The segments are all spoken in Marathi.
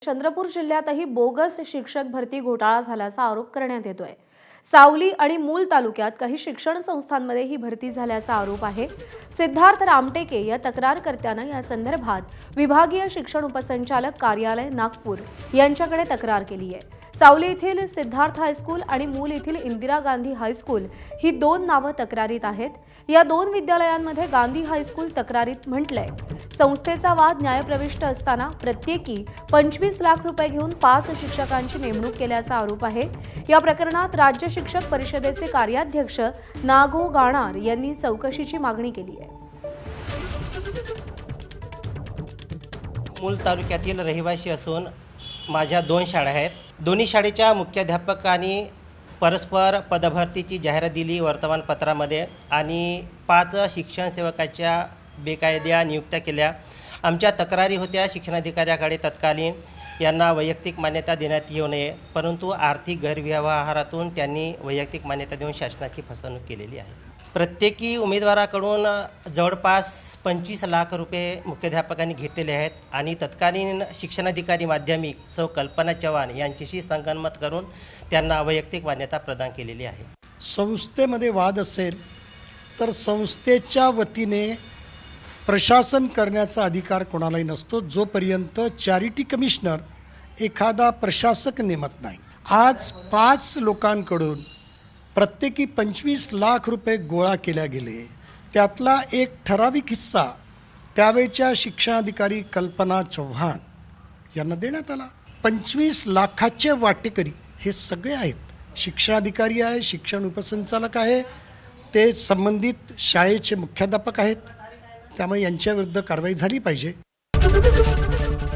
चंद्रपूर जिल्ह्यातही बोगस शिक्षक भरती घोटाळा झाल्याचा आरोप करण्यात येतोय। सावली आणि मूल तालुक्यात काही शिक्षण संस्थांमध्ये ही भरती झाल्याचा आरोप आहे। सिद्धार्थ रामटेके या तक्रारकर्त्याने या संदर्भात विभागीय शिक्षण उपसंचालक कार्यालय नागपूर यांच्याकडे तक्रार केली आहे। सावली येथील सिद्धार्थ हायस्कूल आणि मूल येथील इंदिरा गांधी हायस्कूल ही दोन नावे तक्रारीत आहेत। या दोन विद्यालयांमध्ये गांधी हायस्कूल तक्रारीत म्हटलंय, संस्थेचा वाद न्यायप्रविष्ट असताना प्रत्येकी 25 लाख रुपये घेऊन 5 शिक्षकांची नेमणूक केल्याचा आरोप आहे। या प्रकरणात राज्य शिक्षक परिषदेचे कार्याध्यक्ष नागो गाणार यांनी चौकशीची मागणी केली आहे। मूल तालुक्यातील रहिवासी असून माझ्या 2 शाळा आहेत। दोन्ही शाळेच्या मुख्याध्यापकांनी परस्पर पदभरतीची जाहिरात दिली वर्तमानपत्रामध्ये आणि 5 शिक्षण सेवकाच्या बेकायदा नियुक्त्या केल्या। आमच्या तक्रारी होत्या शिक्षणाधिकाऱ्याकडे तत्कालीन यांना वैयक्तिक मान्यता देण्यात येऊ नये, परंतु आर्थिक गैरव्यवहारातून त्यांनी वैयक्तिक मान्यता देऊन शासनाची फसवणूक केलेली आहे। प्रत्येकी उमेदवाराकडून जवळपास 25 लाख रुपये मुख्याध्यापकांनी घेतलेले आहेत आणि तत्कालीन शिक्षणाधिकारी माध्यमिक सौ कल्पना चव्हाण यांच्याशी संगनमत करून त्यांना वैयक्तिक मान्यता प्रदान केलेली आहे। संस्थेमध्ये वाद असेल तर संस्थेच्या वतीने प्रशासन करण्याचा अधिकार कोणालाही नसतो, जोपर्यंत चॅरिटी कमिशनर एखादा प्रशासक नेमत नाही। आज 5 लोकांकडून प्रत्येकी 25 लाख रुपये गोळा केल्या गेले। त्यातला एक ठराविक हिस्सा त्यावेळच्या शिक्षणाधिकारी कल्पना चव्हाण यांना देण्यात आला। 25 लाखाचे वाटेकरी हे सगळे आहेत। शिक्षणाधिकारी आहे, शिक्षण उपसंचालक आहे, ते संबंधित शाळेचे मुख्याध्यापक आहेत। त्यामुळे यांच्याविरुद्ध कारवाई झाली पाहिजे।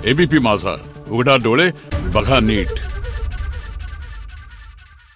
एबीपी माझा, उघडा डोळे बघा नीट।